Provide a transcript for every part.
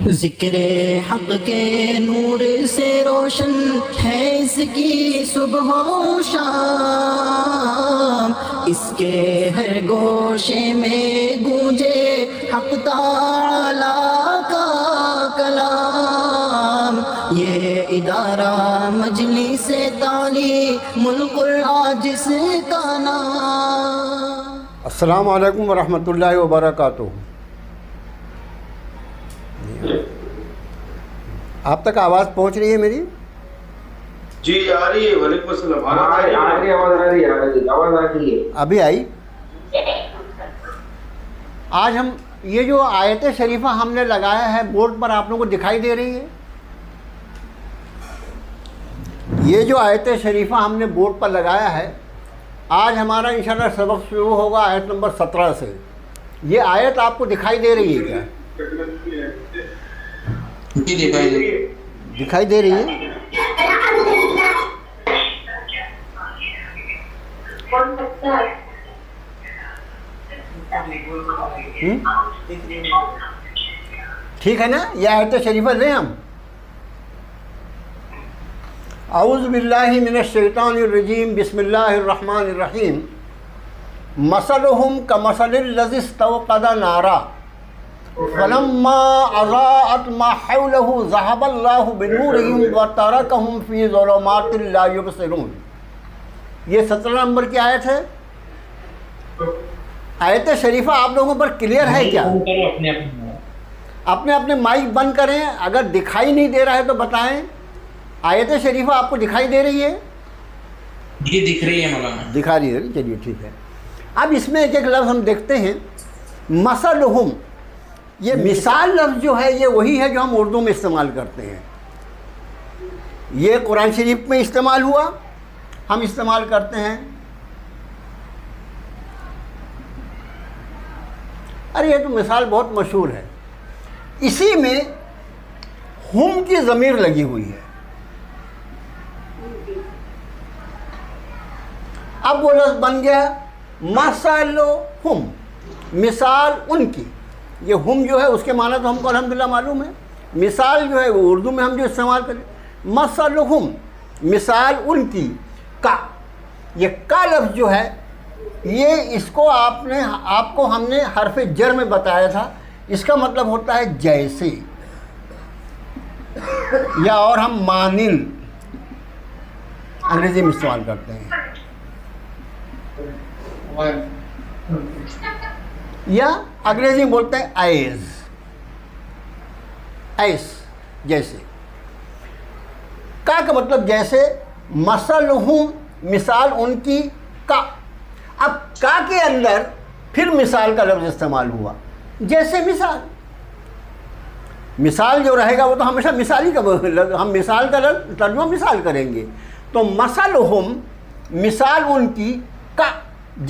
ذکر حق کے نور سے روشن ہے اس کی صبح و شام، اس کے ہر گوشے میں گونجے حق تعالیٰ کا کلام۔ یہ ادارہ مجلس تعلیم القرآن جس کا نام۔ السلام علیکم ورحمۃ اللہ وبرکاتہ۔ آپ تک آواز پہنچ رہی ہے میری؟ جی آ رہی ہے۔ وعلیکم السلام۔ ابھی آئی؟ آج ہم یہ جو آیت شریفہ ہم نے لگایا ہے بورڈ پر، آپ لوگوں کو دکھائی دے رہی ہے؟ یہ جو آیت شریفہ ہم نے بورڈ پر لگایا ہے، آج ہمارا انشاءاللہ سبق شروع ہوگا آیت نمبر 17 سے۔ یہ آیت آپ کو دکھائی دے رہی ہے کیا؟ جی دکھائی دے رہی ہے۔ دکھائی دے رہی ہے؟ ٹھیک ہے نا؟ یہ آیت شریفہ لیں ہم۔ اعوذ باللہ من الشیطان الرجیم، بسم اللہ الرحمن الرحیم۔ مثلہم کمثل الذی استوقد نارا فلما اضاءت ما حولہ ذہب اللہ بنورہم وترکہم فی ظلمات لا یبصرون۔ یہ 17 نمبر کی آیت ہے۔ آیت شریفہ آپ لوگوں پر کلیئر ہے کیا؟ اپنے اپنے مائک بند کریں، اگر دکھائی نہیں دے رہا ہے تو بتائیں۔ آیت شریفہ آپ کو دکھائی دے رہی ہے؟ جی دکھ رہی ہے مولانا۔ دکھا رہی ہے، چلیے ٹھیک ہے۔ اب اس میں ایک ایک لفظ ہم دیکھتے ہیں۔ مثلہم، یہ مثال لفظ جو ہے یہ وہی ہے جو ہم اردو میں استعمال کرتے ہیں۔ یہ قرآن شریف میں استعمال ہوا، ہم استعمال کرتے ہیں۔ ارے یہ تو مثال بہت مشہور ہے، اسی میں ہم کی ضمیر لگی ہوئی ہے۔ اب وہ لفظ بن گیا مثلہم، مثال ان کی۔ یہ ہم جو ہے اس کے معنی تو ہم کو الحمدللہ معلوم ہے، مثال جو ہے وہ اردو میں ہم جو استعمال کریں، مثلہم مثال ان کی، کا، یہ کا لفظ جو ہے یہ اس کو آپ کو ہم نے حرف جر میں بتایا تھا، اس کا مطلب ہوتا ہے جیسے، یا اور ہم مانند انگریزی میں استعمال کرتے ہیں، یا انگریزی میں بولتے ہیں ایز، ایس جیسے۔ کا مطلب جیسے، مثلہم مثال ان کی، کا۔ اب کا کے اندر پھر مثال کا لفظ استعمال ہوا، جیسے مثال۔ مثال جو رہے گا وہ تو ہمیشہ مثال ہی کا، ہم مثال کا لفظ ترجمہ مثال کریں گے۔ تو مثلہم مثال ان کی، کا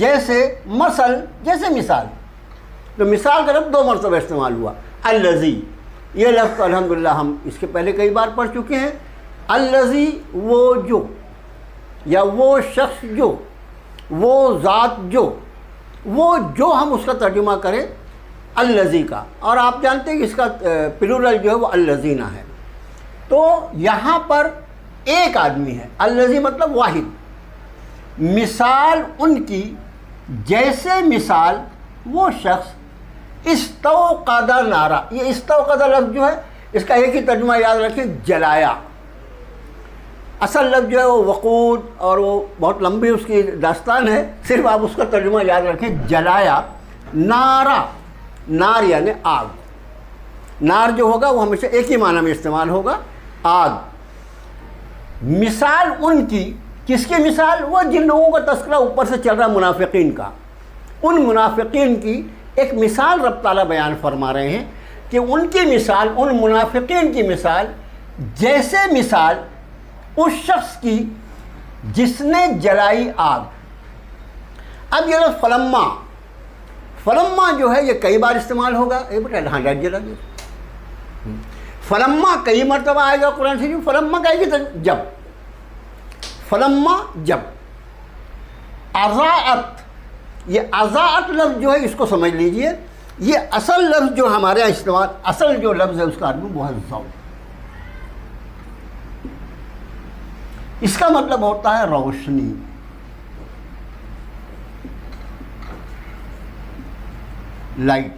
جیسے، مثل جیسے مثال۔ تو مثال کا لفظ 2 مرتبہ استعمال ہوا۔ الذی، یہ لفظ الحمدللہ ہم اس کے پہلے کئی بار پڑھ چکے ہیں۔ الذی وہ جو، یا وہ شخص جو، وہ ذات جو، وہ جو ہم اس کا ترجمہ کریں الذی کا، اور آپ جانتے ہیں کہ اس کا پلورل جو ہے وہ الذین ہے۔ تو یہاں پر ایک آدمی ہے، الذی مطلب واحد۔ مثال ان کی جیسے مثال وہ شخص استوقد نارا، یہ استوقد لفظ جو ہے اس کا ایک ہی ترجمہ یاد رکھیں، جلایا۔ اصل لفظ جو ہے وہ وقود، اور وہ بہت لمبی اس کی داستان ہے، صرف آپ اس کا ترجمہ یاد رکھیں، جلایا۔ نارا، نار یعنی آگ۔ نار جو ہوگا وہ ہمیشہ ایک ہی معنی میں استعمال ہوگا، آگ۔ مثال ان کی، کس کی مثال؟ وہ جن لوگوں کا تذکرہ اوپر سے چل رہا منافقین کا، ان منافقین کی ایک مثال رب تعالیٰ بیان فرما رہے ہیں کہ ان کی مثال، ان منافقین کی مثال جیسے مثال اس شخص کی جس نے جلائی آگ۔ اب یہ لفظ فلما، فلما جو ہے یہ کئی بار استعمال ہوگا۔ ہاں جلا دیا، فلما کئی مرتبہ آئے گا قرآن شریف۔ فلما کہے گی جب، فلما جب۔ اضاءت، یہ اضاءت لفظ جو ہے اس کو سمجھ لیجئے، یہ اصل لفظ جو ہمارے یہاں استعمال، اصل جو لفظ ہے اس کا عربی وہ ہے ضوء. اس کا مطلب ہوتا ہے روشنی. لائٹ.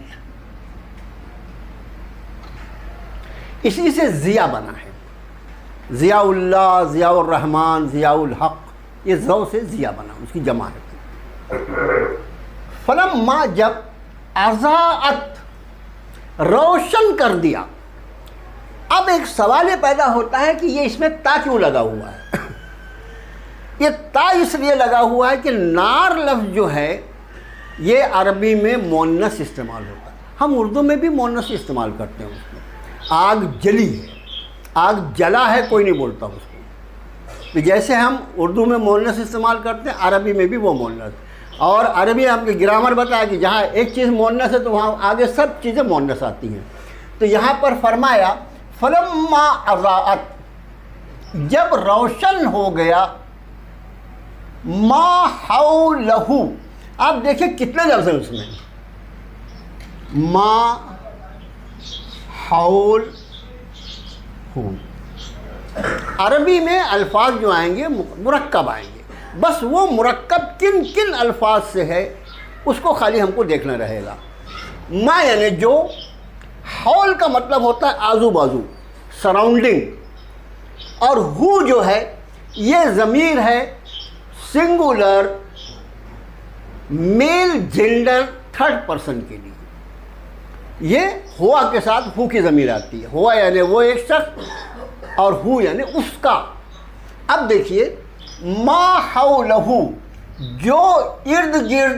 اسی سے ضیاء بنا ہے. ضیاء اللہ، ضیاء الرحمن، ضیاء الحق، یہ ضوء سے ضیاء بنا، اس کی جمع ہے. فلما جب اضاءت روشن کر دیا. اب ایک سوال یہ پیدا ہوتا ہے کہ یہ اس میں تا کیوں لگا ہوا ہے؟ یہ تا اس لیے لگا ہوا ہے کہ نار لفظ جو ہے یہ عربی میں مؤنث استعمال ہوتا ہے. ہم اردو میں بھی مؤنث استعمال کرتے ہیں اس میں. آگ جلی ہے، آگ جلا ہے، کوئی نہیں بولتا اس کو. تو جیسے ہم اردو میں مؤنث استعمال کرتے ہیں عربی میں بھی وہ مؤنث. اور عربی ہم کی گرامر بتایا کہ جہاں ایک چیز مؤنث ہے تو وہاں آگے سب چیزیں مؤنث آتی ہیں. تو یہاں پر فرمایا فلما اضاءت، جب روشن ہو گیا، ما حولہ. آپ دیکھیں کتنے لفظ ہیں اس میں. ما حول ہو. عربی میں الفاظ جو آئیں گے مرکب آئیں گے. بس وہ مرکب کن کن الفاظ سے ہے اس کو خالی ہم کو دیکھنا رہے گا. ما یعنی جو، حول کا مطلب ہوتا ہے آزو بازو، سراؤنڈنگ. اور ہو جو ہے یہ ضمیر ہے singular male gender third person کے لیے. یہ ہوا کے ساتھ ہو کی ضمیر آتی ہے. ہوا یعنی وہ ایک شخص اور ہو یعنی اس کا. اب دیکھیے ما حولہ، جو ارد گرد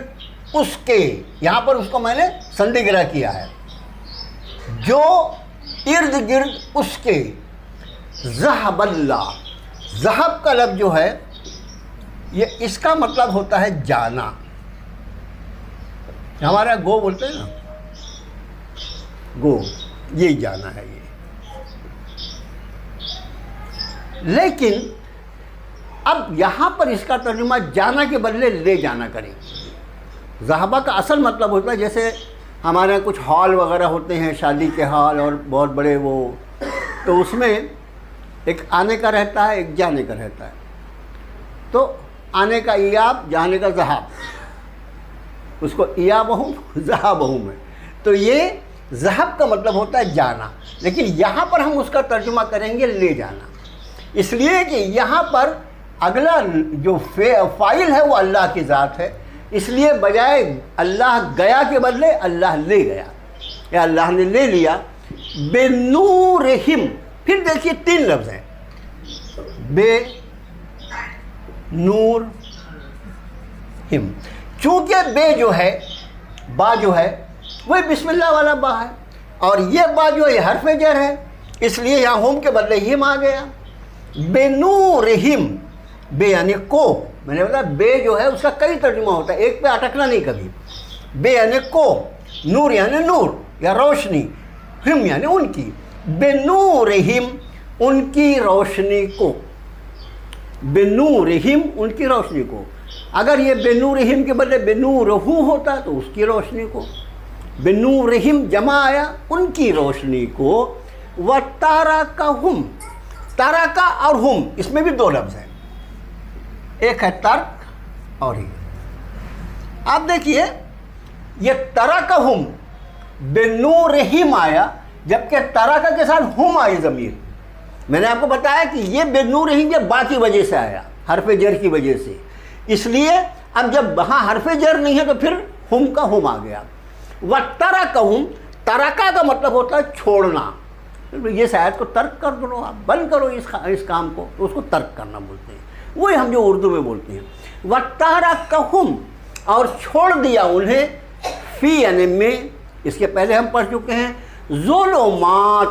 اس کے، یہاں پر اس کو میں نے سندھی گرہ کیا ہے، جو ارد گرد اس کے. ذہب اللہ، ذہب کا لفظ جو ہے یہ اس کا مطلب ہوتا ہے جانا. ہمارا گو بولتے ہیں نا، گو، یہ جانا ہے یہ. لیکن اب یہاں پر اس کا ترجمہ جانا کے بدلے لے جانا کریں. ذہبہ کا اصل مطلب ہوتا ہے جیسے ہمارے یہاں کچھ ہال وغیرہ ہوتے ہیں، شادی کے ہال اور بہت بڑے وہ، تو اس میں ایک آنے کا رہتا ہے، ایک جانے کا رہتا ہے. تو آنے کا ایاب، جانے کا ذہاب، اس کو ایابہم ذہابہم ہے. تو یہ ذہب کا مطلب ہوتا ہے جانا، لیکن یہاں پر ہم اس کا ترجمہ کریں گے لے جانا. اس لیے کہ یہاں پر اگلا جو فاعل ہے وہ اللہ کی ذات ہے. اس لیے بجائے اللہ گیا کے بدلے اللہ لے گیا، یا اللہ نے لے لیا. بے نورہم، پھر دیکھیے تین لفظ ہیں، بے نور ہم. چونکہ بے جو ہے، با جو ہے وہ بسم اللہ والا با ہے، اور یہ با جو ہے یہ حرف جر ہے، اس لیے یہاں ہم کے بدلے ہم آ گیا. بے نورہم، بے یعنی کو. میں نے بولا بے جو ہے اس کا کئی ترجمہ ہوتا ہے، ایک پہ اٹکنا نہیں کبھی. بے یعنی کو، نور یعنی نور یا روشنی، ہم یعنی ان کی. بے نورہم، ان کی روشنی کو. بے نورہم، ان کی روشنی کو. اگر یہ بے نورہم کے بدلے بے نورہو ہوتا تو اس کی روشنی کو. بے نورہم جمع آیا، ان کی روشنی کو. وَتَرَكَهُمْ، ترکا اور ہم، اس میں بھی دو لفظ ہیں، ایک ہے ترک اور ہی. آپ دیکھیے یہ ترکہم بے نورہم آیا، جبکہ ترکہ کے ساتھ ہم آئی ضمیر. میں نے آپ کو بتایا کہ یہ بے نورہم یہ با کی وجہ سے آیا، حرف جر کی وجہ سے. اس لیے اب جب وہاں حرف جر نہیں ہے تو پھر ہم کا ہم آ گیا. وَتَرَكَهُمْ، ترکا کا مطلب ہوتا ہے چھوڑنا. یہ شاید کو ترک کر دو، آپ بند کرو اس کام کو، تو اس کو ترک کرنا بولتے ہیں. وہی ہم جو اردو میں بولتے ہیں. وَتَرَكَهُمْ، اور چھوڑ دیا انہیں، فی یعنی میں، اس کے پہلے ہم پڑھ چکے ہیں. ظلمات،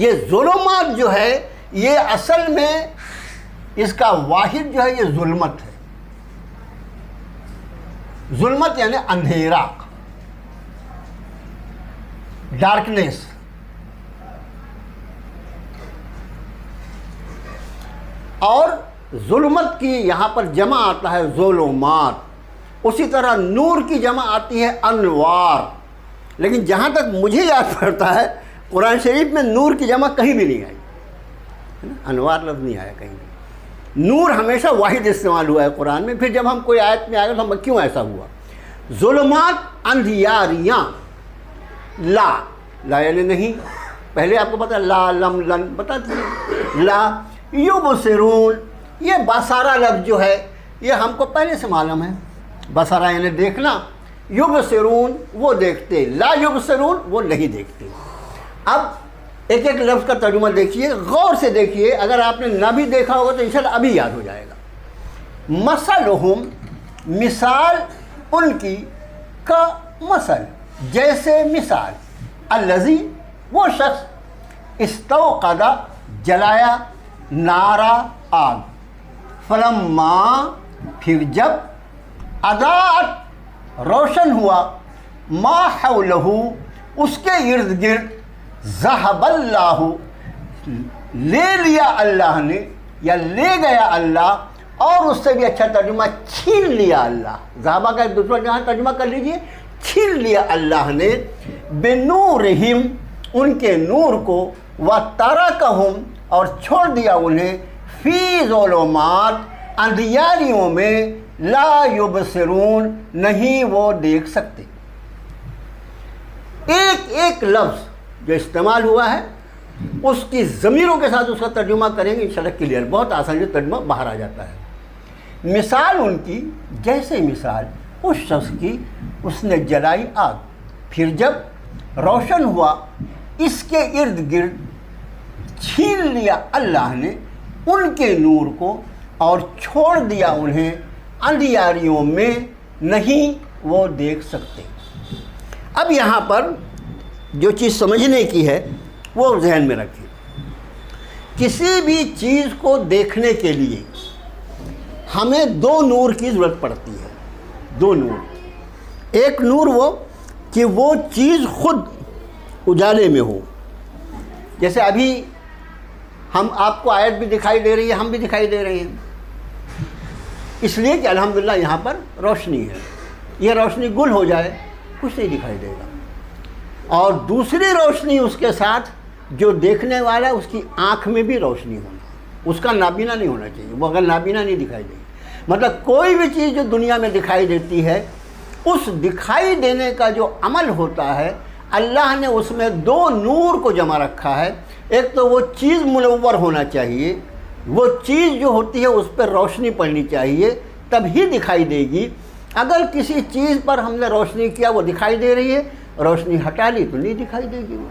یہ ظلمات جو ہے یہ اصل میں اس کا واحد جو ہے یہ ظلمت ہے. ظلمت یعنی اندھیرا، ڈارکنیس. اور ظلمت کی یہاں پر جمع آتا ہے ظلمات. اسی طرح نور کی جمع آتی ہے انوار، لیکن جہاں تک مجھے یاد پڑتا ہے قرآن شریف میں نور کی جمع کہیں بھی نہیں آئی، انوار لفظ نہیں آیا کہیں بھی، نور ہمیشہ واحد استعمال ہوا ہے قرآن میں۔ پھر جب ہم کوئی آیت میں آئے تو ہم کیوں ایسا ہوا؟ ظلمات اندھیاریاں، لا یعنی نہیں، پہلے آپ کو پتا لا لم لن بتاتی ہے، لا یبصرون، یہ بصارہ لفظ جو ہے یہ ہم کو پہلے سے معلوم ہے، بصارہ یعنی دیکھنا، یبصرون وہ دیکھتے، لا یبصرون وہ نہیں دیکھتے۔ اب ایک ایک لفظ کا ترجمہ دیکھیے، غور سے دیکھیے، اگر آپ نے نہ بھی دیکھا ہوگا تو انشاءاللہ ابھی یاد ہو جائے گا۔ مثلہم، مثال ان کی، کا مثل جیسے مثال، الذی وہ شخص، استوقد جلایا، نارا آگ، فلما پھر جب، اضاءت روشن ہوا، ما حولہ اس کے ارد گرد، ذہب اللہ لے لیا اللہ نے، یا لے گیا اللہ، اور اس سے بھی اچھا ترجمہ چھین لیا اللہ، ذہبہ کا ایک دوسرا جہاں ترجمہ کر لیجئے، چھین لیا اللہ نے، بنورہم ان کے نور کو، وترکہم اور چھوڑ دیا انہیں، فی ظلمات اندھیاریوں میں، لا یبصرون نہیں وہ دیکھ سکتے۔ ایک ایک لفظ جو استعمال ہوا ہے اس کی ضمیروں کے ساتھ اس کا ترجمہ کریں گے انشاءاللہ کلیئر، بہت آسان جو ترجمہ باہر آ جاتا ہے۔ مثال ان کی جیسے مثال اس شخص کی، اس نے جلائی آگ، پھر جب روشن ہوا اس کے ارد گرد، چھین لیا اللہ نے ان کے نور کو اور چھوڑ دیا انہیں اندھیاریوں میں، نہیں وہ دیکھ سکتے۔ اب یہاں پر جو چیز سمجھنے کی ہے وہ ذہن میں رکھیں، کسی بھی چیز کو دیکھنے کے لیے ہمیں دو نور کی ضرورت پڑتی ہے، دو نور۔ ایک نور وہ کہ وہ چیز خود اجالے میں ہو، جیسے ابھی ہم آپ کو آیت بھی دکھائی دے رہی ہے، ہم بھی دکھائی دے رہے ہیں، اس لیے کہ الحمدللہ یہاں پر روشنی ہے، یہ روشنی گل ہو جائے کچھ نہیں دکھائی دے گا۔ اور دوسری روشنی اس کے ساتھ جو دیکھنے والا ہے اس کی آنکھ میں بھی روشنی ہونا، اس کا نابینا نہیں ہونا چاہیے، وہ اگر نابینا نہیں دکھائی دے گی، مطلب کوئی بھی چیز جو دنیا میں دکھائی دیتی ہے اس دکھائی دینے کا جو عمل ہوتا ہے اللہ نے اس میں دو نور کو جمع رکھا ہے۔ ایک تو وہ چیز منور ہونا چاہیے، وہ چیز جو ہوتی ہے اس پر روشنی پڑنی چاہیے تب ہی دکھائی دے گی۔ اگر کسی چیز پر ہم نے روشنی کیا وہ دکھائی دے رہی ہے، روشنی ہٹا لی تو نہیں دکھائی دے گی وہ۔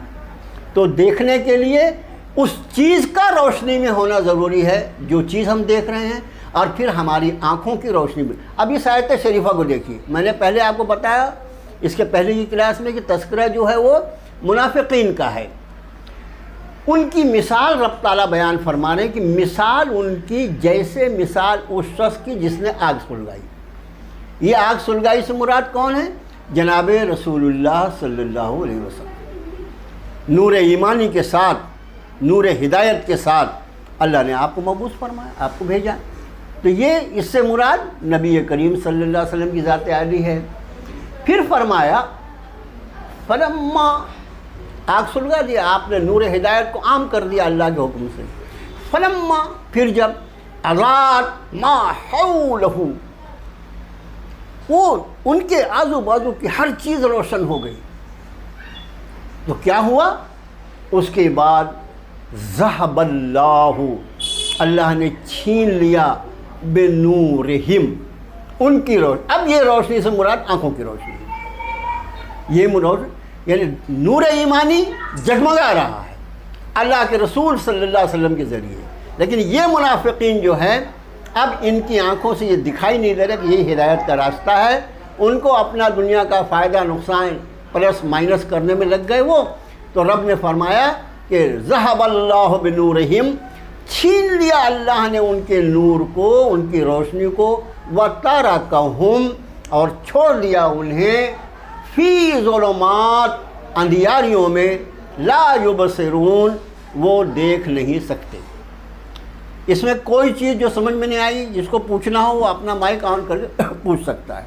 تو دیکھنے کے لیے اس چیز کا روشنی میں ہونا ضروری ہے جو چیز ہم دیکھ رہے ہیں، اور پھر ہماری آنکھوں کی روشنی بھی۔ اب اس آیت شریفہ کو دیکھیے، میں نے پہلے آپ کو بتایا اس کے پہلے کی کلاس میں کہ تذکرہ جو ہے وہ منافقین کا ہے، ان کی مثال رب تعالیٰ بیان فرما رہے ہیں کہ مثال ان کی جیسے مثال اس شخص کی جس نے آگ سلگائی۔ یہ آگ سلگائی سے مراد کون ہے؟ جناب رسول اللہ صلی اللہ علیہ وسلم، نور ایمانی کے ساتھ، نور ہدایت کے ساتھ اللہ نے آپ کو مبعوث فرمایا، آپ کو بھیجا۔ تو یہ اس سے مراد نبی کریم صلی اللہ علیہ وسلم کی ذات عالی ہے۔ پھر فرمایا فلما، آگ سلگا دیا آپ نے، نور ہدایت کو عام کر دیا اللہ کے حکم سے۔ فلما پھر جب، اضاءت ما حولہ وہ ان کے آزو بازو کی ہر چیز روشن ہو گئی، تو کیا ہوا؟ اس کے بعد ذہب اللہ، اللہ نے چھین لیا بنورہم ان کی روشنی۔ اب یہ روشنی سے مراد آنکھوں کی روشنی ہے، یہ روشنی یعنی نور ایمانی جگمگا رہا ہے اللہ کے رسول صلی اللہ علیہ وسلم کے ذریعے، لیکن یہ منافقین جو ہیں اب ان کی آنکھوں سے یہ دکھائی نہیں دے رہا کہ یہ ہدایت کا راستہ ہے، ان کو اپنا دنیا کا فائدہ نقصان پلس مائنس کرنے میں لگ گئے وہ۔ تو رب نے فرمایا کہ ذہب اللہ بنورہم، چھین لیا اللہ نے ان کے نور کو، ان کی روشنی کو، وترکہم اور چھوڑ دیا انہیں، فی ظلمات اندھیاریوں میں، لا یبصرون وہ دیکھ نہیں سکتے۔ اس میں کوئی چیز جو سمجھ میں نہیں آئی جس کو پوچھنا ہو وہ اپنا مائک آن کر کے پوچھ سکتا ہے۔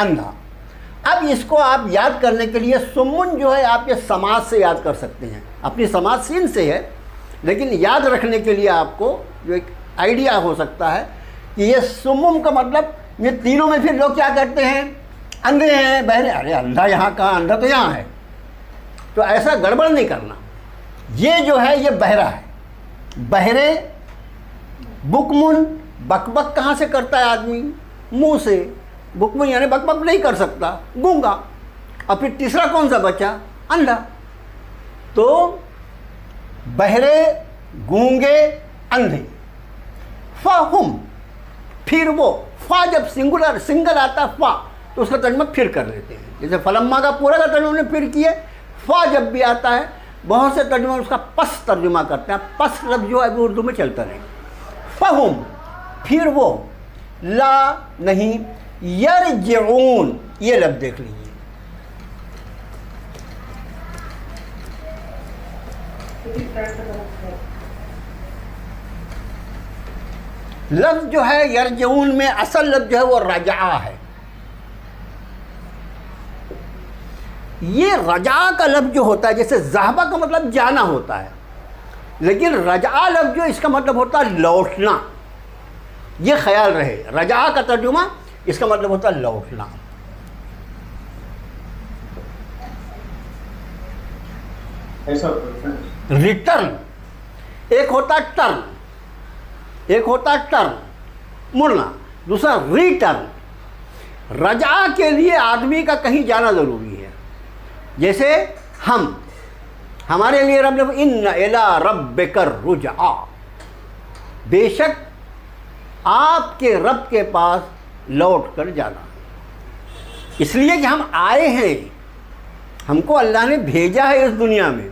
اندھا. اب اس کو آپ یاد کرنے کے لیے سمن جو ہے آپ یہ سماج سے یاد کر سکتے ہیں. اپنی سماج سین سے ہے، لیکن یاد رکھنے کے لیے آپ کو جو ایک آئیڈیا ہو سکتا ہے کہ یہ سمم کا مطلب یہ تینوں میں پھر لوگ کیا کرتے ہیں، اندھے ہیں بہرے. ارے اندھا یہاں کہاں، اندھا تو یہاں ہے. تو ایسا گڑبڑ نہیں کرنا. یہ جو ہے یہ بہرا ہے. بہرے بکمن، بک بک کہاں سے کرتا ہے آدمی، منہ سے. بکمن یعنی بک بک نہیں کر سکتا، گونگا. اور پھر تیسرا کون سا بچا، اندھا. تو بہرے، گونگے، اندھے. فہم، پھر وہ. فا جب سنگل آتا فا تو اس کا ترجمہ پھر کر لیتے ہیں. جیسے فلما کا پورا کا ترجمہ نے پھر کیے. فا جب بھی آتا ہے بہت سے ترجمہ اس کا پس ترجمہ کرتے ہیں. پس لفظ جو ہے وہ اردو میں چلتا رہے. فہم، پھر وہ. لا نہیں، یرجعون، یہ لفظ دیکھ لیجیے. لفظ جو ہے یرجعون میں اصل لفظ جو ہے وہ رجعہ ہے. یہ رجعہ کا لفظ جو ہوتا ہے، جیسے ذہبہ کا مطلب جانا ہوتا ہے، لیکن رجعہ لفظ جو اس کا مطلب ہوتا ہے لوٹنا. یہ خیال رہے، رجعہ کا ترجمہ اس کا مطلب ہوتا ہے لوٹنا. ریٹرن ایک ہوتا ٹرن، ایک ہوتا ٹرن مڑنا، دوسرا ریٹرن. رجعہ کے لیے آدمی کا کہیں جانا ضروری ہے. جیسے ہمارے لیے رب نے ان الی ربک الرجعا، بے شک آپ کے رب کے پاس لوٹ کر جانا. اس لیے کہ ہم آئے ہیں، ہم کو اللہ نے بھیجا ہے اس دنیا میں.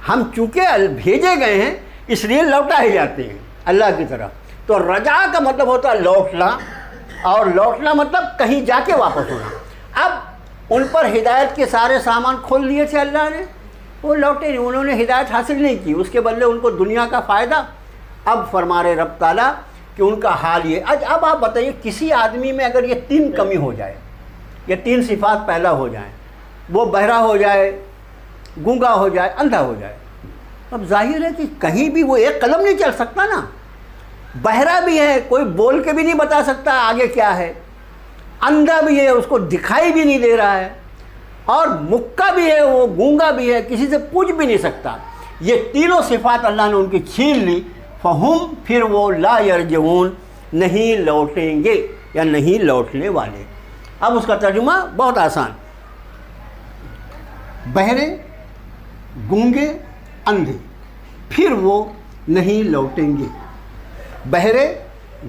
ہم چونکہ بھیجے گئے ہیں اس لیے لوٹائے جاتے ہیں اللہ کی طرف. تو رجع کا مطلب ہوتا ہے لوٹنا، اور لوٹنا مطلب کہیں جا کے واپس ہونا. اب ان پر ہدایت کے سارے سامان کھول لیے تھے اللہ نے، وہ لوٹے نہیں، انہوں نے ہدایت حاصل نہیں کی، اس کے بدلے ان کو دنیا کا فائدہ. اب فرما رہے رب تعالیٰ کہ ان کا حال یہ. اب آپ بتائیے کسی آدمی میں اگر یہ تین کمی ہو جائے، یہ تین صفات پیدا ہو جائیں، وہ بہرا ہو جائے، گونگا ہو جائے، اندھا ہو جائے، اب ظاہر ہے کہ کہیں بھی وہ ایک قدم نہیں چل سکتا نا. بہرا بھی ہے، کوئی بول کے بھی نہیں بتا سکتا آگے کیا ہے. اندھا بھی ہے، اس کو دکھائی بھی نہیں دے رہا ہے. اور مکہ بھی ہے، وہ گونگا بھی ہے، کسی سے پوچھ بھی نہیں سکتا. یہ تینوں صفات اللہ نے ان کی چھین لی. فہم، پھر وہ لا یرجعون، نہیں لوٹیں گے یا نہیں لوٹنے والے. اب اس کا ترجمہ بہت آسان. بہرے، گونگے، اندھے، پھر وہ نہیں لوٹیں گے. بہرے،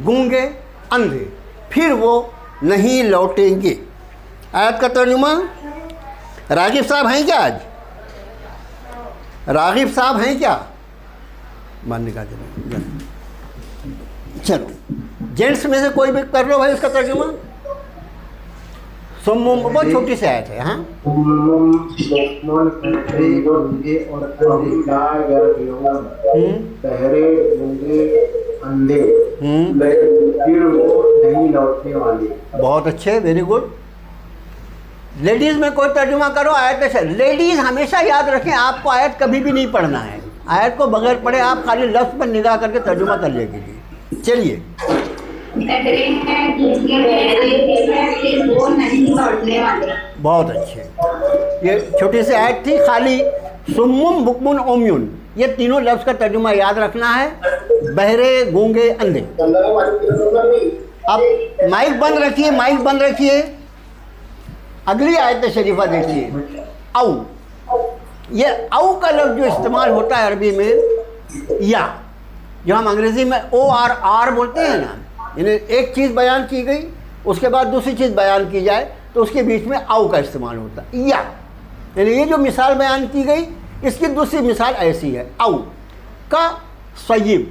گونگے، اندھے، پھر وہ نہیں لوٹیں گے. آیت کا ترجمہ راغب صاحب ہیں کیا؟ آج راغب صاحب ہیں کیا؟ ماننے کا چلو جینٹس میں سے کوئی بھی کر لو بھائی اس کا ترجمہ. سمم بہت چھوٹی سی آیت ہے. ہاں بہت اچھے، ویری گڈ. لیڈیز میں کوئی ترجمہ کرو آیت سے. لیڈیز ہمیشہ یاد رکھیں آپ کو آیت کبھی بھی نہیں پڑھنا ہے. آیت کو بغیر پڑھے آپ خالی لفظ پر نگاہ کر کے ترجمہ کر لے گی. چلیے بہت اچھے. یہ چھوٹی سی آیت تھی، خالی سمم بکمن عمیون، یہ تینوں لفظ کا ترجمہ یاد رکھنا ہے. بہرے، گونگے، اندھے. اب مائک بند رکھیے، مائک بند رکھیے. اگلی آیت شریفہ دیکھیے. او، یہ او کا لفظ جو استعمال ہوتا ہے عربی میں، یا جو ہم انگریزی میں او آر آر بولتے ہیں نا، یعنی ایک چیز بیان کی گئی اس کے بعد دوسری چیز بیان کی جائے تو اس کے بیچ میں او کا استعمال ہوتا ہے. یا یعنی یہ جو مثال بیان کی گئی اس کی دوسری مثال ایسی ہے. او کا سیب،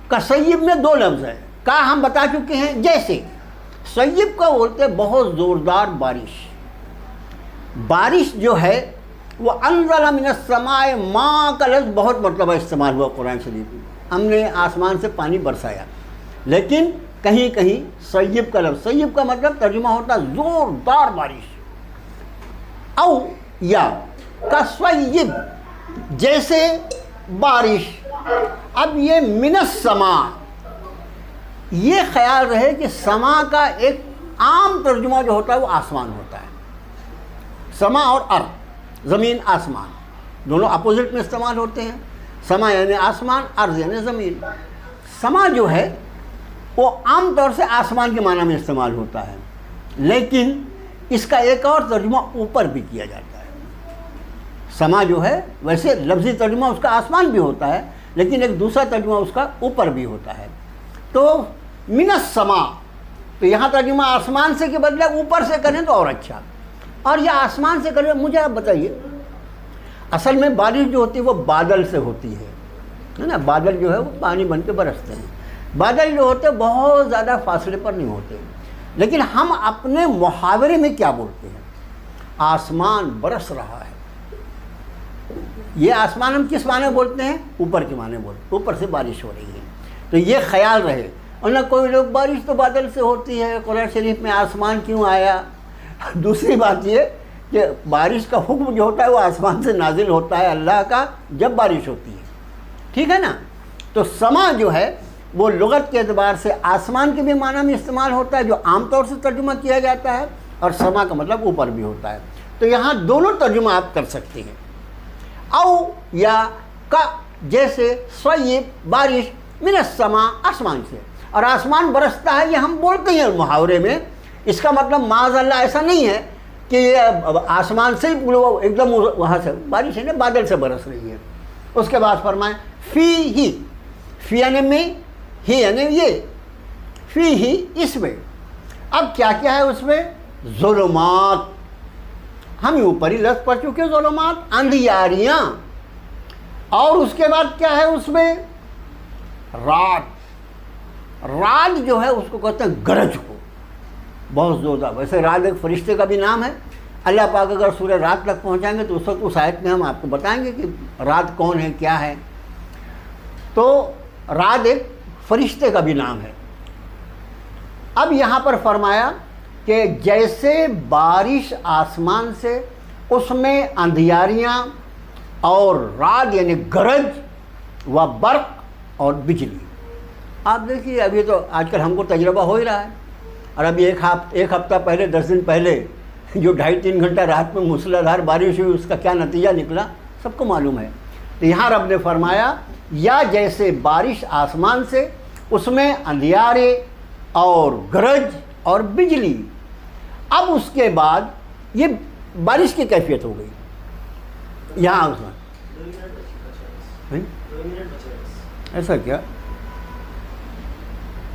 کا سیب میں دو لفظ ہیں. کا ہم بتا چکے ہیں. جیسے سیب کا بولتے ہیں بہت زوردار بارش. بارش جو ہے وہ انزل من السماء، ماں کا لفظ بہت مرتبہ استعمال ہوا قرآن شریف میں. ہم نے آسمان سے پانی برسایا، لیکن کہیں کہیں سیب کا لفظ، سیب کا مطلب ترجمہ ہوتا ہے زوردار بارش، او یا کسویب جیسے بارش۔ اب یہ من السماء، یہ خیال رہے کہ سما کا ایک عام ترجمہ جو ہوتا ہے وہ آسمان ہوتا ہے۔ سما اور ارض، زمین آسمان دونوں اپوزٹ میں استعمال ہوتے ہیں۔ سما یعنی آسمان، ارض یعنی زمین۔ سما جو ہے وہ عام طور سے آسمان کے معنی میں استعمال ہوتا ہے، لیکن اس کا ایک اور ترجمہ اوپر بھی کیا جاتا ہے۔ سما جو ہے ویسے لفظی ترجمہ اس کا آسمان بھی ہوتا ہے، لیکن ایک دوسرا ترجمہ اس کا اوپر بھی ہوتا ہے۔ تو من السما، تو یہاں ترجمہ آسمان سے کے بدلے اوپر سے کریں تو اور اچھا، اور یہ آسمان سے کریں۔ مجھے آپ بتائیے، اصل میں بارش جو ہوتی ہے وہ بادل سے ہوتی ہے نا، بادل جو ہے وہ پانی بن کے برستے ہیں۔ بادل جو ہوتے ہیں بہت زیادہ فاصلے پر نہیں ہوتے، لیکن ہم اپنے محاورے میں کیا بولتے ہیں؟ آسمان برس رہا ہے۔ یہ آسمان ہم کس معنی بولتے ہیں؟ اوپر کے معنی بولتے ہیں، اوپر سے بارش ہو رہی ہے۔ تو یہ خیال رہے، اور نہ کوئی لوگ بارش تو بادل سے ہوتی ہے، قرآن شریف میں آسمان کیوں آیا؟ دوسری بات یہ کہ بارش کا حکم جو ہوتا ہے وہ آسمان سے نازل ہوتا ہے اللہ کا جب بارش ہوتی ہے، ٹھیک ہے نا؟ تو سما جو ہے وہ لغت کے اعتبار سے آسمان کے بھی معنی میں استعمال ہوتا ہے جو عام طور سے ترجمہ کیا جاتا ہے، اور سما کا مطلب اوپر بھی ہوتا ہے۔ تو یہاں دونوں ترجمہ آپ کر سکتے ہیں، او یا کا جیسے سیب بارش، من السما آسمان سے، اور آسمان برستا ہے یہ ہم بولتے ہیں محاورے میں۔ اس کا مطلب معاذ اللہ ایسا نہیں ہے کہ یہ آسمان سے ہی ایک دم وہاں سے بارش ہے نا، بادل سے برس رہی ہے۔ اس کے بعد فرمائیں فی ہی، فی یعنی میں، ہی یعنی یہ، فی ہی اس میں۔ اب کیا کیا ہے اس میں؟ ظلمات، ہم اوپر ہی لفظ پڑھ چکے، ظلمات اندھیاریاں، اور اس کے بعد کیا ہے اس میں؟ رات۔ رات جو ہے اس کو کہتے ہیں گرج کو، بہت زوردار۔ ویسے رات ایک فرشتے کا بھی نام ہے۔ اللہ پاک اگر سورہ رات تک پہنچائیں گے تو اس وقت اس آیت میں ہم آپ کو بتائیں گے کہ رات کون ہے، کیا ہے۔ تو رات ایک فرشتے کا بھی نام ہے۔ اب یہاں پر فرمایا کہ جیسے بارش آسمان سے، اس میں اندھیاریاں اور رات یعنی گرج و برق اور بجلی۔ آپ دیکھیے ابھی تو آج کل ہم کو تجربہ ہو ہی رہا ہے، اور ابھی ایک ہفتہ پہلے 10 دن پہلے جو 2.5-3 گھنٹہ رات میں موسلا دھار بارش ہوئی، اس کا کیا نتیجہ نکلا سب کو معلوم ہے۔ تو یہاں رب نے فرمایا یا جیسے بارش آسمان سے، اس میں اندھیارے اور گرج اور بجلی۔ اب اس کے بعد یہ بارش کی کیفیت ہو گئی یہاں اس میں، ایسا کیا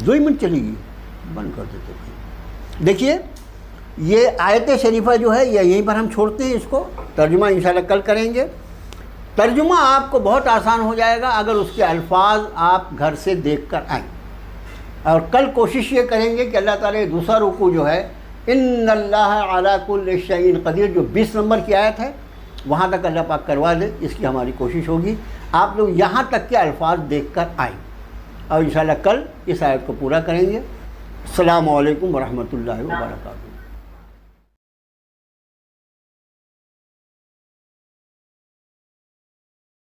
2 منٹ چلی گئی، بند کر دیتے ہیں۔ دیکھیے یہ آیت شریفہ جو ہے یہ یہیں پر ہم چھوڑتے ہیں، اس کو ترجمہ انشاءاللہ کل کریں گے۔ ترجمہ آپ کو بہت آسان ہو جائے گا اگر اس کے الفاظ آپ گھر سے دیکھ کر آئیں، اور کل کوشش یہ کریں گے کہ اللہ تعالیٰ یہ دوسرا رکوع جو ہے ان اللہ علی کل شیء قدیر، جو 20 نمبر کی آیت ہے وہاں تک اللہ پاک کروا دے، اس کی ہماری کوشش ہوگی۔ آپ لوگ یہاں تک کے الفاظ دیکھ کر آئیں، اور انشاءاللہ کل اس آیت کو پورا کریں گے۔ السلام علیکم ورحمۃ اللہ وبرکاتہ۔